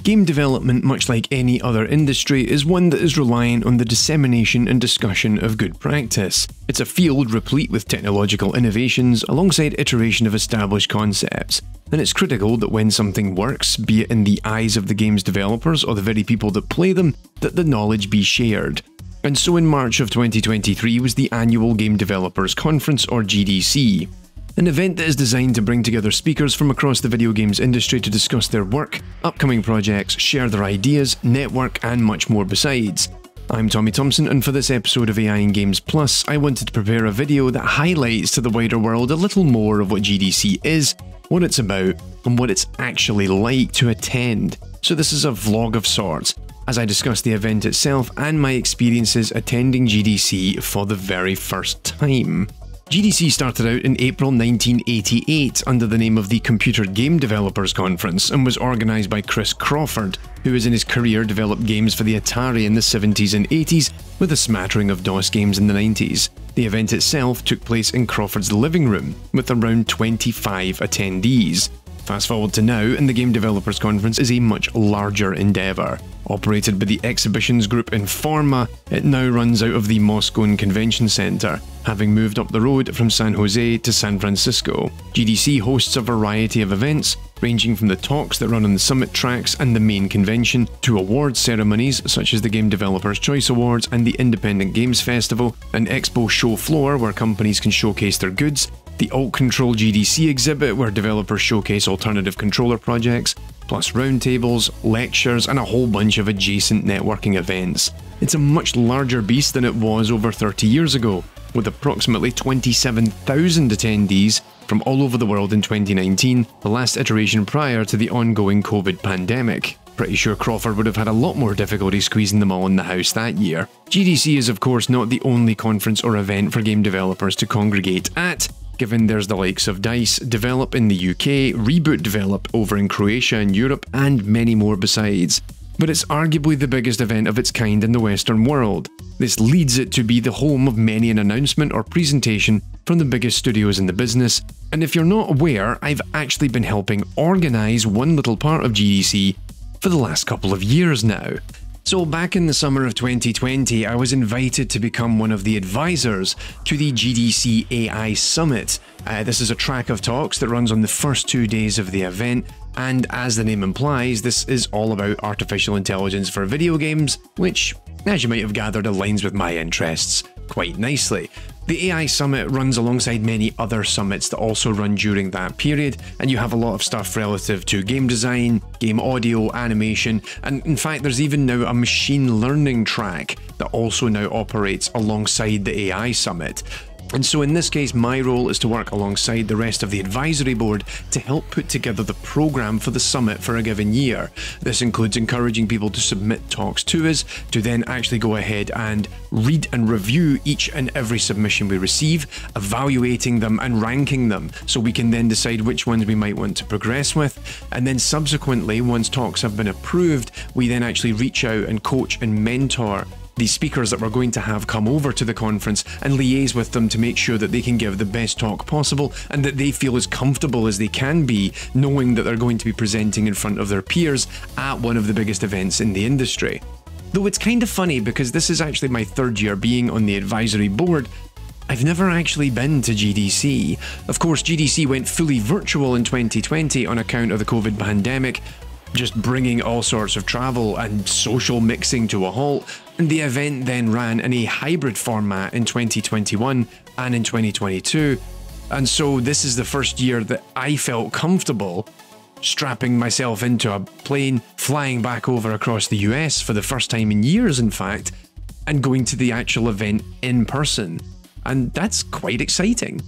Game development, much like any other industry, is one that is reliant on the dissemination and discussion of good practice. It's a field replete with technological innovations alongside iteration of established concepts, and it's critical that when something works, be it in the eyes of the game's developers or the very people that play them, that the knowledge be shared. And so in March of 2023 was the annual Game Developers Conference, or GDC. An event that is designed to bring together speakers from across the video games industry to discuss their work, upcoming projects, share their ideas, network, and much more besides. I'm Tommy Thompson, and for this episode of AI in Games Plus, I wanted to prepare a video that highlights to the wider world a little more of what GDC is, what it's about, and what it's actually like to attend. So this is a vlog of sorts, as I discuss the event itself and my experiences attending GDC for the very first time. GDC started out in April 1988 under the name of the Computer Game Developers Conference and was organised by Chris Crawford, who has in his career developed games for the Atari in the 70s and 80s with a smattering of DOS games in the 90s. The event itself took place in Crawford's living room with around 25 attendees. Fast forward to now, and the Game Developers Conference is a much larger endeavour. Operated by the exhibitions group Informa, it now runs out of the Moscone Convention Center, having moved up the road from San Jose to San Francisco. GDC hosts a variety of events, ranging from the talks that run on the summit tracks and the main convention, to awards ceremonies such as the Game Developers Choice Awards and the Independent Games Festival, an expo show floor where companies can showcase their goods, the Alt Control GDC exhibit where developers showcase alternative controller projects, plus roundtables, lectures, and a whole bunch of adjacent networking events. It's a much larger beast than it was over 30 years ago, with approximately 27,000 attendees from all over the world in 2019, the last iteration prior to the ongoing COVID pandemic. Pretty sure Crawford would have had a lot more difficulty squeezing them all in the house that year. GDC is of course not the only conference or event for game developers to congregate at, given there's the likes of DICE, Develop in the UK, Reboot Develop over in Croatia and Europe, and many more besides. But it's arguably the biggest event of its kind in the Western world. This leads it to be the home of many an announcement or presentation from the biggest studios in the business, and if you're not aware, I've actually been helping organise one little part of GDC for the last couple of years now. So back in the summer of 2020, I was invited to become one of the advisors to the GDC AI Summit. This is a track of talks that runs on the first 2 days of the event, and as the name implies, this is all about artificial intelligence for video games, which, as you might have gathered, aligns with my interests quite nicely. The AI Summit runs alongside many other summits that also run during that period, and you have a lot of stuff relative to game design, game audio, animation, and in fact there's even now a machine learning track that also now operates alongside the AI Summit. And so in this case, my role is to work alongside the rest of the advisory board to help put together the programme for the summit for a given year. This includes encouraging people to submit talks to us, to then actually go ahead and read and review each and every submission we receive, evaluating them and ranking them, so we can then decide which ones we might want to progress with. And then subsequently, once talks have been approved, we then actually reach out and coach and mentor the speakers that we're going to have come over to the conference and liaise with them to make sure that they can give the best talk possible and that they feel as comfortable as they can be knowing that they're going to be presenting in front of their peers at one of the biggest events in the industry. Though it's kind of funny because this is actually my third year being on the advisory board, I've never actually been to GDC. Of course, GDC went fully virtual in 2020 on account of the COVID pandemic, just bringing all sorts of travel and social mixing to a halt, and the event then ran in a hybrid format in 2021 and in 2022, and so this is the first year that I felt comfortable strapping myself into a plane, flying back over across the US for the first time in years in fact, and going to the actual event in person, and that's quite exciting.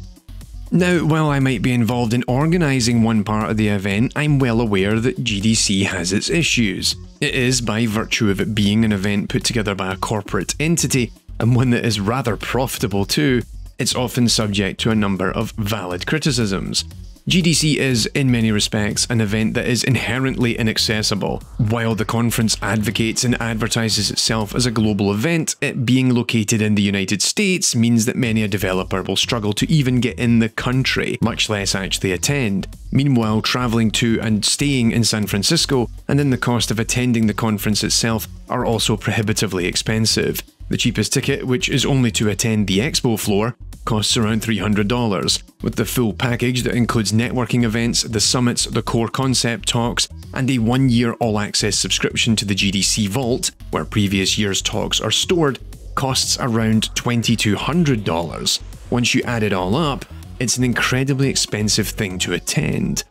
Now, while I might be involved in organising one part of the event, I'm well aware that GDC has its issues. It is, by virtue of it being an event put together by a corporate entity, and one that is rather profitable too, it's often subject to a number of valid criticisms. GDC is, in many respects, an event that is inherently inaccessible. While the conference advocates and advertises itself as a global event, it being located in the United States means that many a developer will struggle to even get in the country, much less actually attend. Meanwhile, travelling to and staying in San Francisco, and then the cost of attending the conference itself, are also prohibitively expensive. The cheapest ticket, which is only to attend the expo floor, costs around $300, with the full package that includes networking events, the summits, the core concept talks, and a 1-year all-access subscription to the GDC Vault, where previous year's talks are stored, costs around $2,200. Once you add it all up, it's an incredibly expensive thing to attend.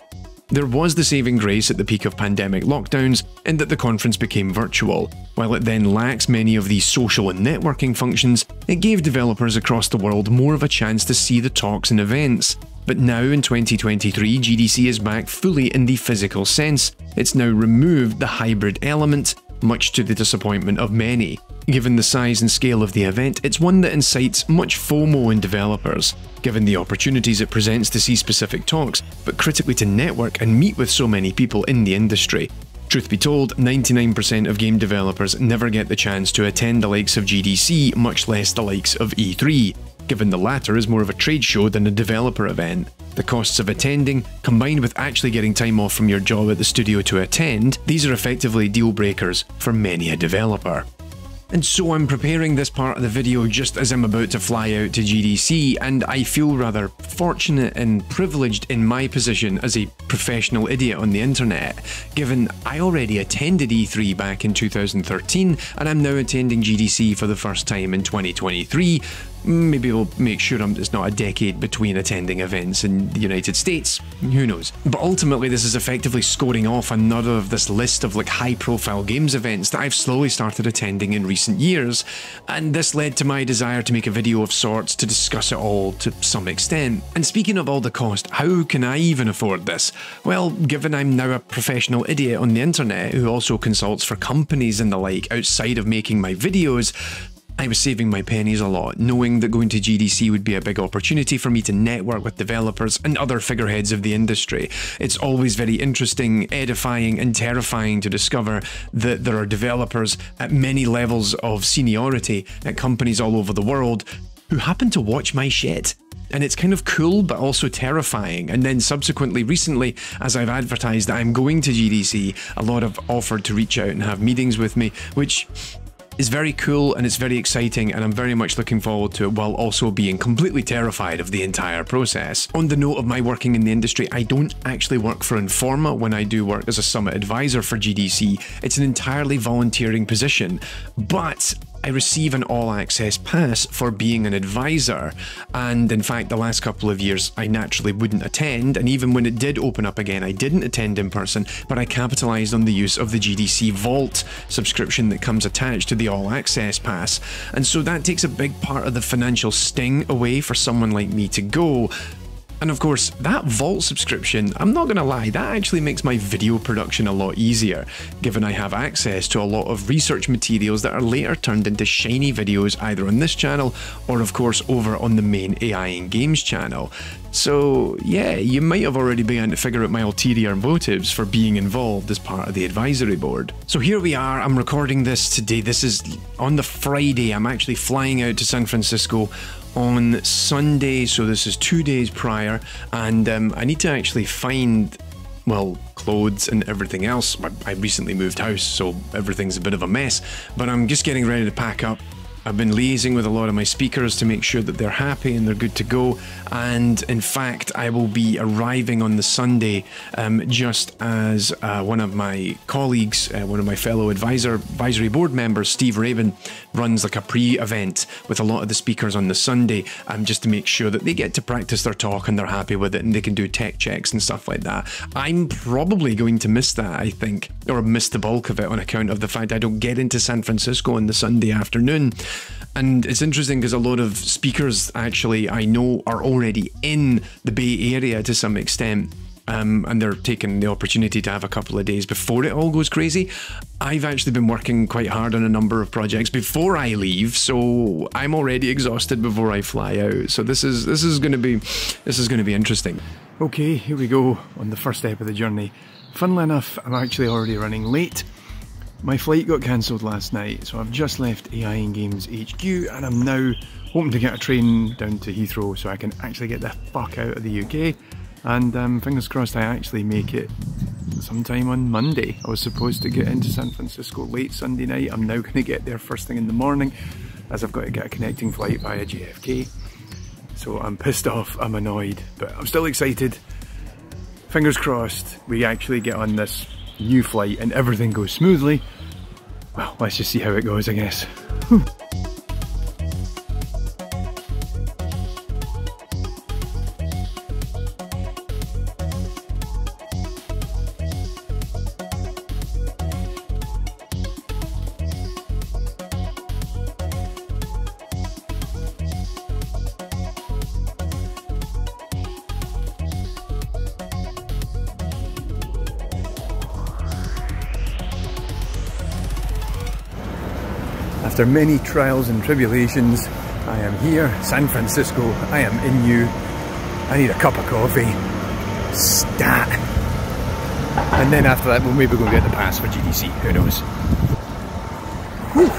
There was the saving grace at the peak of pandemic lockdowns in that the conference became virtual. While it then lacks many of these social and networking functions, it gave developers across the world more of a chance to see the talks and events. But now in 2023, GDC is back fully in the physical sense. It's now removed the hybrid element, much to the disappointment of many. Given the size and scale of the event, it's one that incites much FOMO in developers, given the opportunities it presents to see specific talks, but critically to network and meet with so many people in the industry. Truth be told, 99% of game developers never get the chance to attend the likes of GDC, much less the likes of E3, given the latter is more of a trade show than a developer event. The costs of attending, combined with actually getting time off from your job at the studio to attend, these are effectively deal breakers for many a developer. And so I'm preparing this part of the video just as I'm about to fly out to GDC, and I feel rather fortunate and privileged in my position as a professional idiot on the internet, given I already attended E3 back in 2013 and I'm now attending GDC for the first time in 2023. Maybe we'll make sure it's not a decade between attending events in the United States, who knows. But ultimately this is effectively scoring off another of this list of high profile games events that I've slowly started attending in recent years, and this led to my desire to make a video of sorts to discuss it all to some extent. And speaking of all the cost, how can I even afford this? Well, given I'm now a professional idiot on the internet who also consults for companies and the like outside of making my videos, I was saving my pennies a lot, knowing that going to GDC would be a big opportunity for me to network with developers and other figureheads of the industry. It's always very interesting, edifying, and terrifying to discover that there are developers at many levels of seniority at companies all over the world who happen to watch my shit. And it's kind of cool, but also terrifying. And then subsequently, recently, as I've advertised that I'm going to GDC, a lot have offered to reach out and have meetings with me, which is very cool and it's very exciting, and I'm very much looking forward to it, while also being completely terrified of the entire process. On the note of my working in the industry, I don't actually work for Informa when I do work as a summit advisor for GDC. It's an entirely volunteering position, but I receive an all-access pass for being an advisor, and in fact the last couple of years I naturally wouldn't attend, and even when it did open up again I didn't attend in person, but I capitalised on the use of the GDC Vault subscription that comes attached to the all-access pass, and so that takes a big part of the financial sting away for someone like me to go. And of course, that Vault subscription, I'm not gonna lie, that actually makes my video production a lot easier, given I have access to a lot of research materials that are later turned into shiny videos either on this channel or of course over on the main AI and Games channel. So yeah, you might have already begun to figure out my ulterior motives for being involved as part of the advisory board. So here we are, I'm recording this today. This is on the Friday. I'm actually flying out to San Francisco on Sunday, so this is 2 days prior, and I need to actually find, well, clothes and everything else. I recently moved house, so everything's a bit of a mess, but I'm just getting ready to pack up. I've been liaising with a lot of my speakers to make sure that they're happy and they're good to go, and in fact I will be arriving on the Sunday just as one of my colleagues, one of my fellow advisory board members, Steve Rabin, runs like a pre-event with a lot of the speakers on the Sunday, just to make sure that they get to practice their talk and they're happy with it and they can do tech checks and stuff like that. I'm probably going to miss that, I think, or miss the bulk of it on account of the fact I don't get into San Francisco on the Sunday afternoon. And it's interesting because a lot of speakers actually I know are already in the Bay Area to some extent, and they're taking the opportunity to have a couple of days before it all goes crazy. I've actually been working quite hard on a number of projects before I leave, so I'm already exhausted before I fly out. So this is going to be interesting. Okay, here we go on the first step of the journey. Funnily enough, I'm actually already running late. My flight got cancelled last night, so I've just left AI and Games HQ and I'm now hoping to get a train down to Heathrow so I can actually get the fuck out of the UK. And fingers crossed I actually make it sometime on Monday. I was supposed to get into San Francisco late Sunday night. I'm now going to get there first thing in the morning as I've got to get a connecting flight via JFK. So I'm pissed off, I'm annoyed, but I'm still excited. Fingers crossed we actually get on this new flight and everything goes smoothly. Well, let's just see how it goes, I guess. Whew. After many trials and tribulations, I am here, San Francisco, I am in you. I need a cup of coffee. Stat! And then after that we'll maybe go get the pass for GDC, who knows. Whew.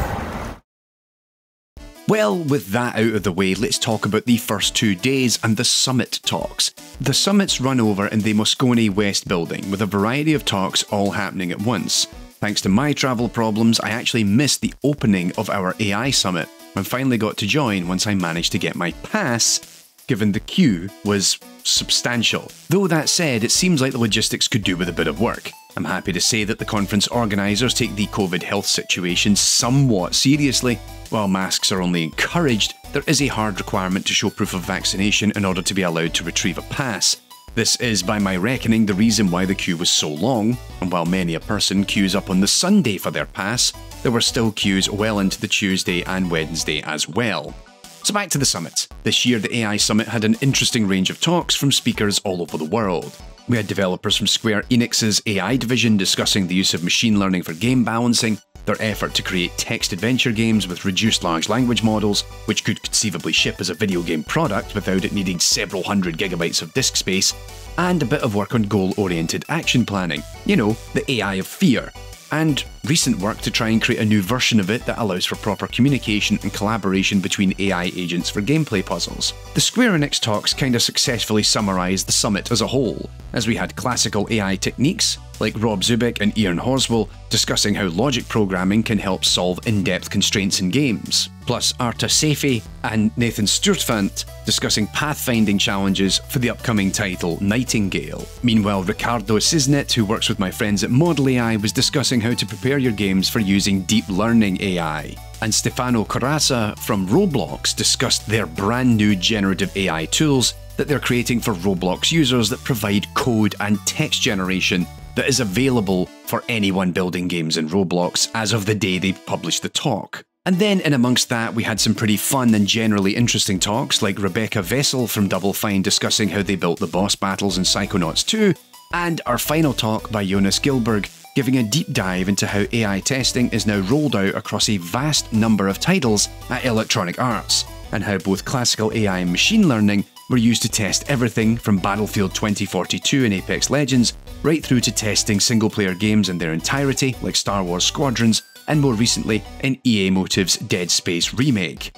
Well, with that out of the way, let's talk about the first 2 days and the summit talks. The summits run over in the Moscone West building, with a variety of talks all happening at once. Thanks to my travel problems, I actually missed the opening of our AI summit and finally got to join once I managed to get my pass, given the queue was substantial. Though that said, it seems like the logistics could do with a bit of work. I'm happy to say that the conference organisers take the COVID health situation somewhat seriously. While masks are only encouraged, there is a hard requirement to show proof of vaccination in order to be allowed to retrieve a pass. This is, by my reckoning, the reason why the queue was so long, and while many a person queues up on the Sunday for their pass, there were still queues well into the Tuesday and Wednesday as well. So back to the summit. This year the AI Summit had an interesting range of talks from speakers all over the world. We had developers from Square Enix's AI division discussing the use of machine learning for game balancing, their effort to create text adventure games with reduced large language models, which could conceivably ship as a video game product without it needing several hundred gigabytes of disk space, and a bit of work on goal-oriented action planning, you know, the AI of fear, and recent work to try and create a new version of it that allows for proper communication and collaboration between AI agents for gameplay puzzles. The Square Enix talks kinda successfully summarised the summit as a whole, as we had classical AI techniques, like Rob Zubik and Ian Horswell discussing how logic programming can help solve in-depth constraints in games, plus Arta Seifi and Nathan Sturtevant discussing pathfinding challenges for the upcoming title Nightingale. Meanwhile, Ricardo Cisnet, who works with my friends at Model AI, was discussing how to prepare your games for using deep learning AI. And Stefano Corazza from Roblox discussed their brand new generative AI tools that they're creating for Roblox users that provide code and text generation that is available for anyone building games in Roblox as of the day they published the talk. And then in amongst that, we had some pretty fun and generally interesting talks like Rebecca Vessel from Double Fine discussing how they built the boss battles in Psychonauts 2, and our final talk by Jonas Gilberg giving a deep dive into how AI testing is now rolled out across a vast number of titles at Electronic Arts, and how both classical AI and machine learning were used to test everything from Battlefield 2042 and Apex Legends, right through to testing single-player games in their entirety, like Star Wars Squadrons, and more recently in EA Motive's Dead Space remake.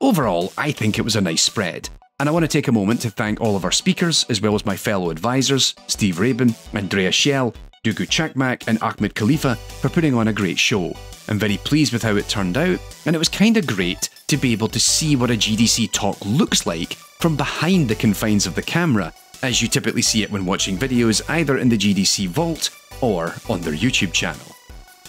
Overall, I think it was a nice spread, and I want to take a moment to thank all of our speakers, as well as my fellow advisors, Steve Rabin, Andrea Schell, Dugu Chakmak and Ahmed Khalifa, for putting on a great show. I'm very pleased with how it turned out, and it was kinda great to be able to see what a GDC talk looks like from behind the confines of the camera, as you typically see it when watching videos either in the GDC vault or on their YouTube channel.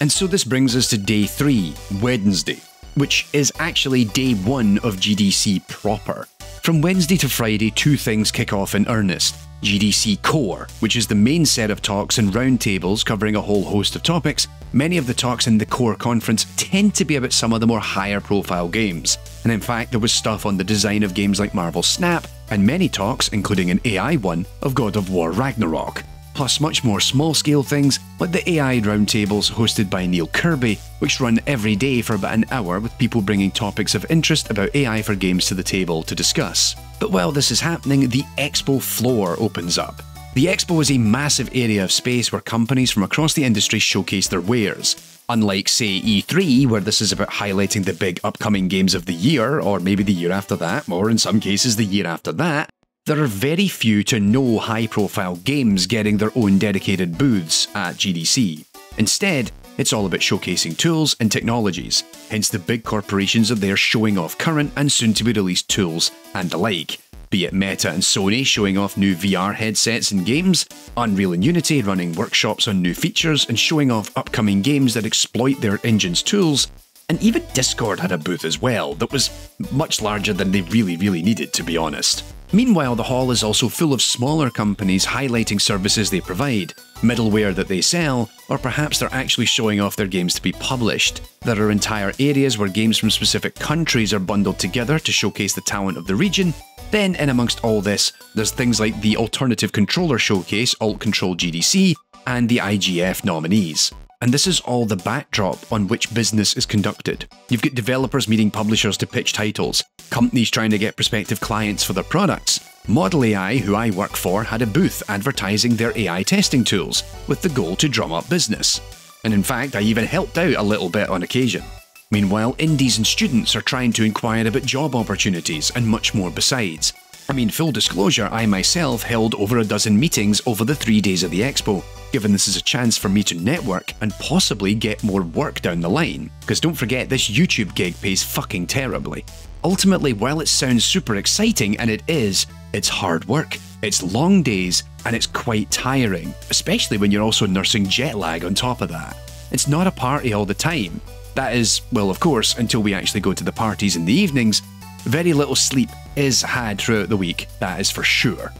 And so this brings us to day 3, Wednesday, which is actually day 1 of GDC proper. From Wednesday to Friday, 2 things kick off in earnest. GDC Core, which is the main set of talks and roundtables covering a whole host of topics. Many of the talks in the Core conference tend to be about some of the more higher profile games, and in fact there was stuff on the design of games like Marvel Snap, and many talks, including an AI one, of God of War Ragnarok. Plus much more small-scale things like the AI roundtables hosted by Neil Kirby, which run every day for about an hour with people bringing topics of interest about AI for games to the table to discuss. But while this is happening, the Expo floor opens up. The Expo is a massive area of space where companies from across the industry showcase their wares. Unlike, say, E3, where this is about highlighting the big upcoming games of the year, or maybe the year after that, or in some cases the year after that, there are very few to no high-profile games getting their own dedicated booths at GDC. Instead, it's all about showcasing tools and technologies, hence the big corporations are there showing off current and soon-to-be-released tools and the like. Be it Meta and Sony showing off new VR headsets and games, Unreal and Unity running workshops on new features and showing off upcoming games that exploit their engine's tools, and even Discord had a booth as well that was much larger than they really needed, to be honest. Meanwhile, the hall is also full of smaller companies highlighting services they provide, middleware that they sell, or perhaps they're actually showing off their games to be published. There are entire areas where games from specific countries are bundled together to showcase the talent of the region. Then, in amongst all this, there's things like the Alternative Controller Showcase, Alt Control GDC, and the IGF nominees. And this is all the backdrop on which business is conducted. You've got developers meeting publishers to pitch titles, companies trying to get prospective clients for their products. Model AI, who I work for, had a booth advertising their AI testing tools, with the goal to drum up business. And in fact, I even helped out a little bit on occasion. Meanwhile, indies and students are trying to inquire about job opportunities and much more besides. I mean, full disclosure, I myself held over a dozen meetings over the 3 days of the Expo, given this is a chance for me to network and possibly get more work down the line. Because don't forget, this YouTube gig pays fucking terribly. Ultimately, while it sounds super exciting, and it is, it's hard work, it's long days, and it's quite tiring, especially when you're also nursing jet lag on top of that. It's not a party all the time. That is, well, of course, until we actually go to the parties in the evenings. Very little sleep is had throughout the week, that is for sure.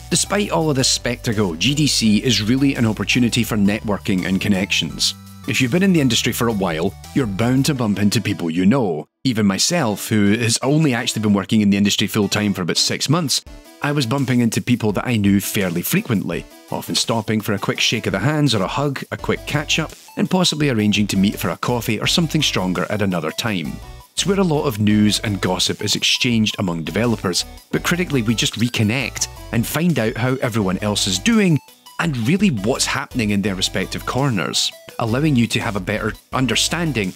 Despite all of this spectacle, GDC is really an opportunity for networking and connections. If you've been in the industry for a while, you're bound to bump into people you know. Even myself, who has only actually been working in the industry full-time for about 6 months, I was bumping into people that I knew fairly frequently, often stopping for a quick shake of the hands or a hug, a quick catch-up, and possibly arranging to meet for a coffee or something stronger at another time. It's where a lot of news and gossip is exchanged among developers, but critically we just reconnect and find out how everyone else is doing and really what's happening in their respective corners, allowing you to have a better understanding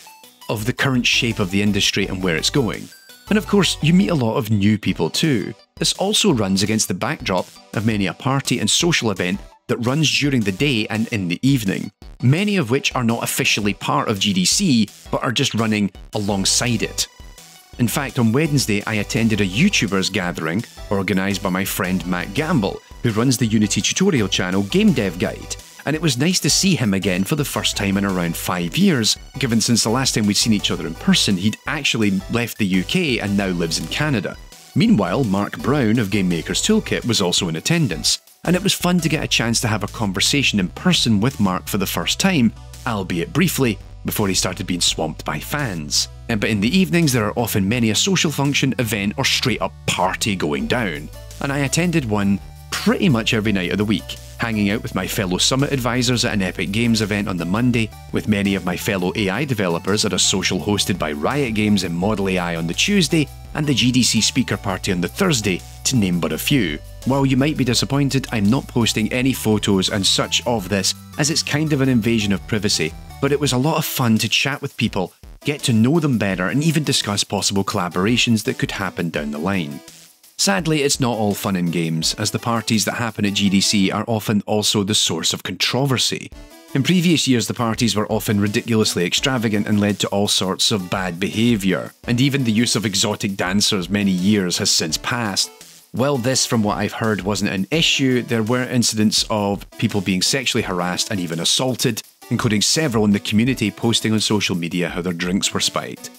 of the current shape of the industry and where it's going. And of course, you meet a lot of new people too. This also runs against the backdrop of many a party and social event that runs during the day and in the evening, many of which are not officially part of GDC, but are just running alongside it. In fact, on Wednesday, I attended a YouTubers gathering organised by my friend Matt Gamble, who runs the Unity tutorial channel Game Dev Guide, and it was nice to see him again for the first time in around 5 years, given since the last time we'd seen each other in person, he'd actually left the UK and now lives in Canada. Meanwhile, Mark Brown of Game Maker's Toolkit was also in attendance, and it was fun to get a chance to have a conversation in person with Mark for the first time, albeit briefly, before he started being swamped by fans. But in the evenings there are often many a social function, event or straight up party going down, and I attended one pretty much every night of the week, hanging out with my fellow Summit advisors at an Epic Games event on the Monday, with many of my fellow AI developers at a social hosted by Riot Games and Model AI on the Tuesday, and the GDC speaker party on the Thursday, to name but a few. While you might be disappointed, I'm not posting any photos and such of this, as it's kind of an invasion of privacy, but it was a lot of fun to chat with people, get to know them better, and even discuss possible collaborations that could happen down the line. Sadly, it's not all fun and games, as the parties that happen at GDC are often also the source of controversy. In previous years, the parties were often ridiculously extravagant and led to all sorts of bad behaviour, and even the use of exotic dancers many years has since passed. While this, from what I've heard, wasn't an issue, there were incidents of people being sexually harassed and even assaulted, including several in the community posting on social media how their drinks were spiked.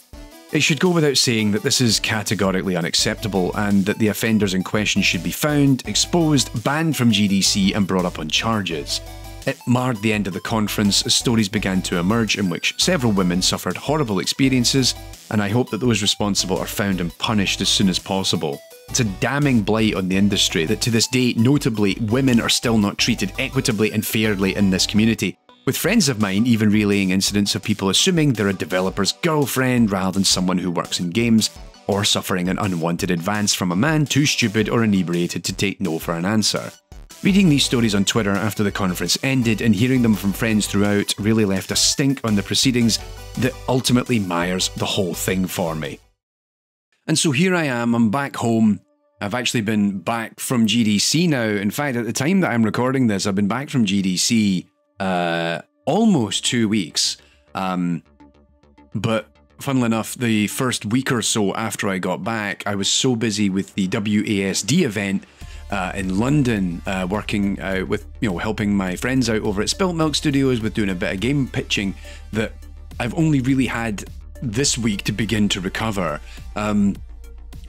It should go without saying that this is categorically unacceptable and that the offenders in question should be found, exposed, banned from GDC and brought up on charges. It marred the end of the conference as stories began to emerge in which several women suffered horrible experiences, and I hope that those responsible are found and punished as soon as possible. It's a damning blight on the industry that to this day, notably, women are still not treated equitably and fairly in this community, with friends of mine even relaying incidents of people assuming they're a developer's girlfriend rather than someone who works in games, or suffering an unwanted advance from a man too stupid or inebriated to take no for an answer. Reading these stories on Twitter after the conference ended and hearing them from friends throughout really left a stink on the proceedings that ultimately mires the whole thing for me. And so here I am, I'm back home. I've actually been back from GDC now. In fact, at the time that I'm recording this, I've been back from GDC almost 2 weeks. But funnily enough, the first week or so after I got back, I was so busy with the WASD event in London, working with, helping my friends out over at Spilt Milk Studios with doing a bit of game pitching, that I've only really had this week to begin to recover.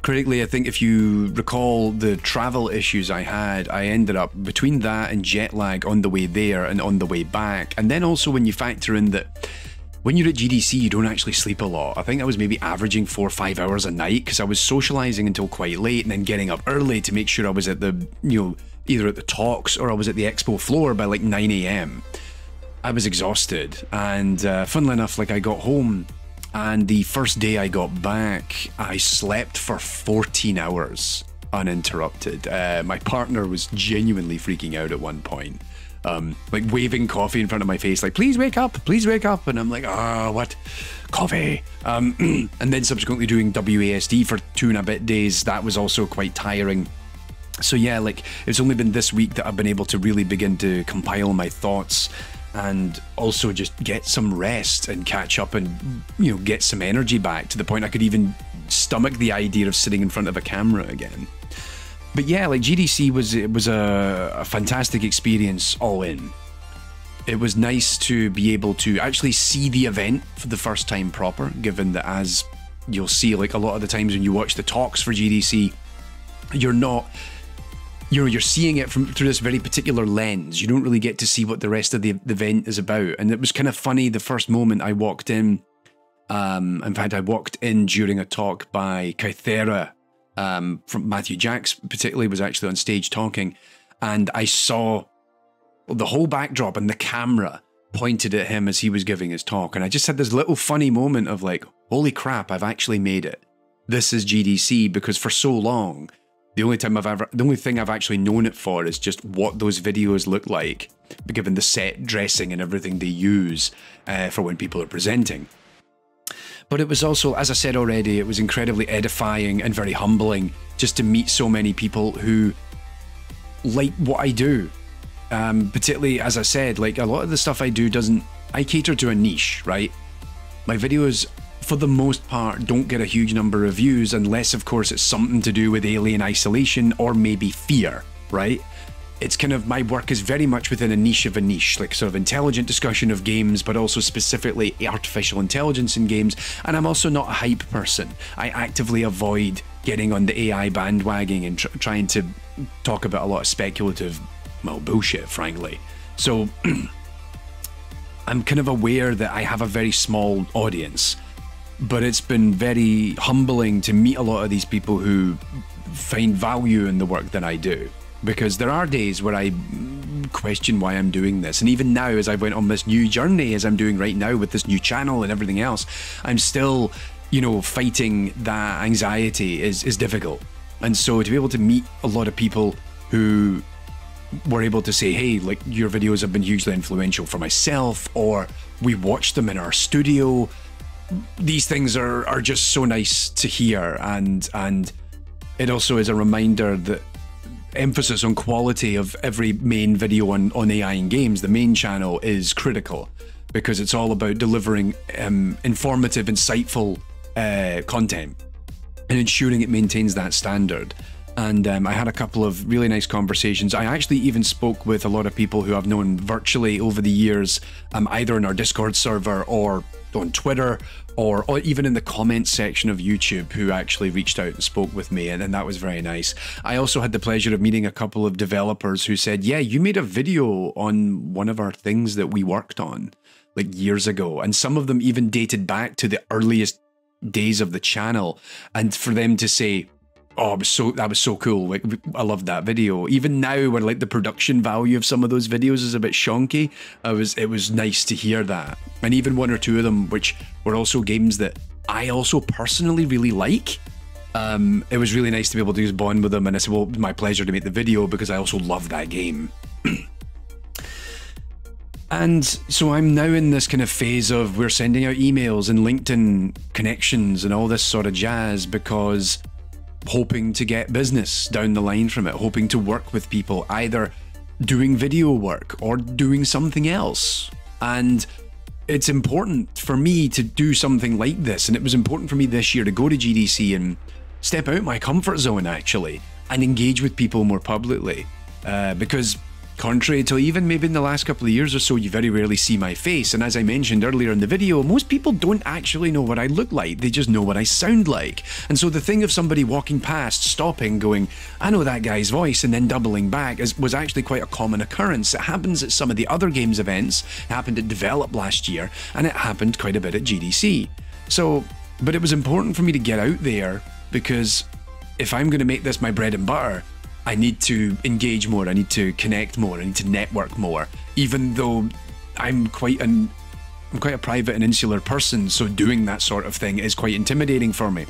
Critically, I think if you recall the travel issues I had, I ended up between that and jet lag on the way there and on the way back. And then also when you factor in that when you're at GDC, you don't actually sleep a lot. I think I was maybe averaging 4 or 5 hours a night because I was socializing until quite late and then getting up early to make sure I was at the, either at the talks or I was at the expo floor by like 9 AM. I was exhausted. And funnily enough, like I got home and the first day I got back, I slept for 14 hours uninterrupted. My partner was genuinely freaking out at one point. Like waving coffee in front of my face, like, please wake up, and I'm like, oh, what? Coffee. And then subsequently doing WASD for 2 and a bit days, that was also quite tiring. So yeah, like, it's only been this week that I've been able to really begin to compile my thoughts and also just get some rest and catch up and, get some energy back to the point I could even stomach the idea of sitting in front of a camera again. But yeah, like GDC was a fantastic experience all in. It was nice to be able to actually see the event for the first time proper, given that, as you'll see, like a lot of the times when you watch the talks for GDC, you're seeing it through this very particular lens. You don't really get to see what the rest of the event is about. And it was kind of funny the first moment I walked in. In fact, I walked in during a talk by Kythera, from Matthew Jacks particularly, was actually on stage talking, and I saw the whole backdrop and the camera pointed at him as he was giving his talk, and I just had this little funny moment of like, holy crap, I've actually made it. This is GDC, because for so long, the only thing I've actually known it for is just what those videos look like, given the set dressing and everything they use for when people are presenting. But it was also, as I said already, it was incredibly edifying and very humbling just to meet so many people who like what I do. Particularly, as I said, like a lot of the stuff I do I cater to a niche, right? My videos, for the most part, don't get a huge number of views unless, of course, it's something to do with alien isolation or maybe fear, right? It's kind of, my work is very much within a niche of a niche, like sort of intelligent discussion of games, but also specifically artificial intelligence in games. And I'm also not a hype person. I actively avoid getting on the AI bandwagon and trying to talk about a lot of speculative, well, bullshit, frankly. So I'm kind of aware that I have a very small audience, but it's been very humbling to meet a lot of these people who find value in the work that I do. Because there are days where I question why I'm doing this. And even now, as I went on this new journey, as I'm doing right now with this new channel and everything else, I'm still, fighting that anxiety is difficult. And so to be able to meet a lot of people who were able to say, hey, like, your videos have been hugely influential for myself, or we watched them in our studio, these things are just so nice to hear. And it also is a reminder that emphasis on quality of every main video on AI in games, the main channel, is critical, because it's all about delivering informative, insightful content and ensuring it maintains that standard. And I had a couple of really nice conversations. I actually even spoke with a lot of people who I've known virtually over the years, either in our Discord server or on Twitter, or even in the comments section of YouTube, who actually reached out and spoke with me, and that was very nice. I also had the pleasure of meeting a couple of developers who said, yeah, you made a video on one of our things that we worked on like years ago, and some of them even dated back to the earliest days of the channel, and for them to say, oh, that was so cool, like, I loved that video. Even now, where like the production value of some of those videos is a bit shonky, it was nice to hear that. And even one or two of them, which were also games that I also personally really like, It was really nice to be able to just bond with them, and I said, well, it was my pleasure to make the video because I also love that game. And so I'm now in this kind of phase of we're sending out emails and LinkedIn connections and all this sort of jazz, because hoping to get business down the line from it, hoping to work with people either doing video work or doing something else. And it's important for me to do something like this, and it was important for me this year to go to GDC and step out my comfort zone actually and engage with people more publicly, because contrary to even maybe in the last couple of years or so, you very rarely see my face. And as I mentioned earlier in the video, most people don't actually know what I look like, they just know what I sound like. And so the thing of somebody walking past, stopping, going, I know that guy's voice, and then doubling back was actually quite a common occurrence. It happens at some of the other games events, it happened at Develop last year, and it happened quite a bit at GDC. So, but it was important for me to get out there, because if I'm going to make this my bread and butter, I need to engage more, I need to connect more, I need to network more, even though I'm quite a private and insular person, so doing that sort of thing is quite intimidating for me.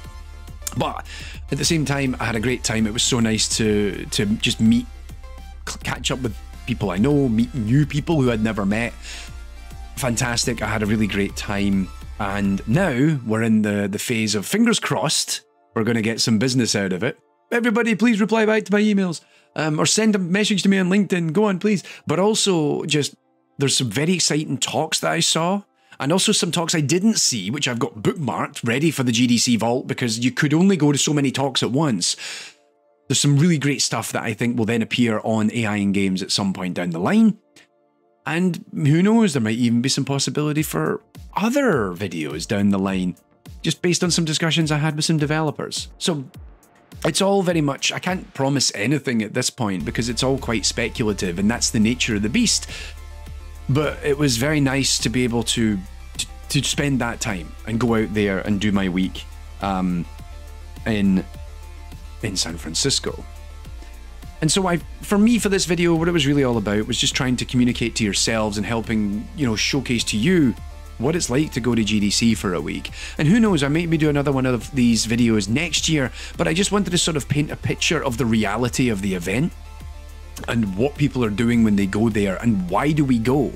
But at the same time, I had a great time. It was so nice to just catch up with people I know, meet new people who I'd never met. Fantastic, I had a really great time. And now we're in the phase of, fingers crossed, we're going to get some business out of it. Everybody, please reply back to my emails, or send a message to me on LinkedIn. Go on, please. But also, just there's some very exciting talks that I saw, and also some talks I didn't see, which I've got bookmarked, ready for the GDC vault, because you could only go to so many talks at once. There's some really great stuff that I think will then appear on AI in Games at some point down the line. And who knows, there might even be some possibility for other videos down the line, just based on some discussions I had with some developers. So it's all very much, I can't promise anything at this point because it's all quite speculative, and that's the nature of the beast. But it was very nice to be able to spend that time and go out there and do my week in San Francisco. And so for me, for this video, what it was really all about was just trying to communicate to yourselves and helping, showcase to you what it's like to go to GDC for a week. And who knows, I might be doing another one of these videos next year, but I just wanted to sort of paint a picture of the reality of the event and what people are doing when they go there and why do we go.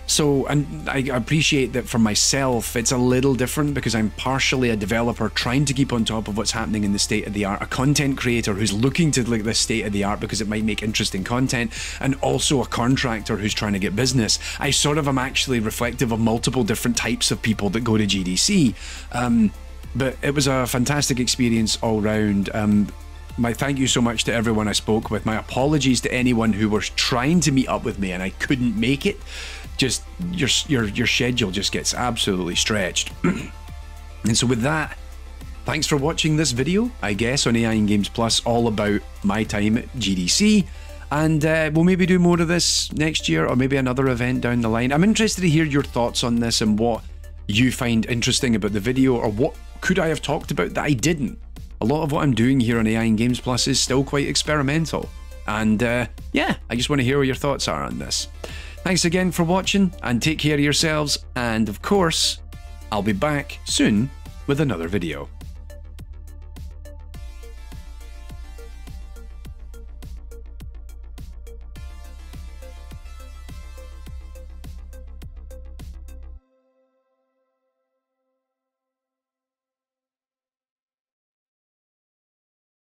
So, and I appreciate that for myself, it's a little different because I'm partially a developer trying to keep on top of what's happening in the state of the art, a content creator who's looking to like this state of the art because it might make interesting content, and also a contractor who's trying to get business. I sort of am actually reflective of multiple different types of people that go to GDC. But it was a fantastic experience all round. My thank you so much to everyone I spoke with. My apologies to anyone who was trying to meet up with me and I couldn't make it. Just your schedule just gets absolutely stretched. And so with that, thanks for watching this video, I guess, on AI in Games Plus, all about my time at GDC. And we'll maybe do more of this next year, or maybe another event down the line. I'm interested to hear your thoughts on this and what you find interesting about the video, or what could I have talked about that I didn't. A lot of what I'm doing here on AI in Games Plus is still quite experimental. And yeah, I just want to hear what your thoughts are on this. Thanks again for watching, and take care of yourselves, and of course, I'll be back soon with another video.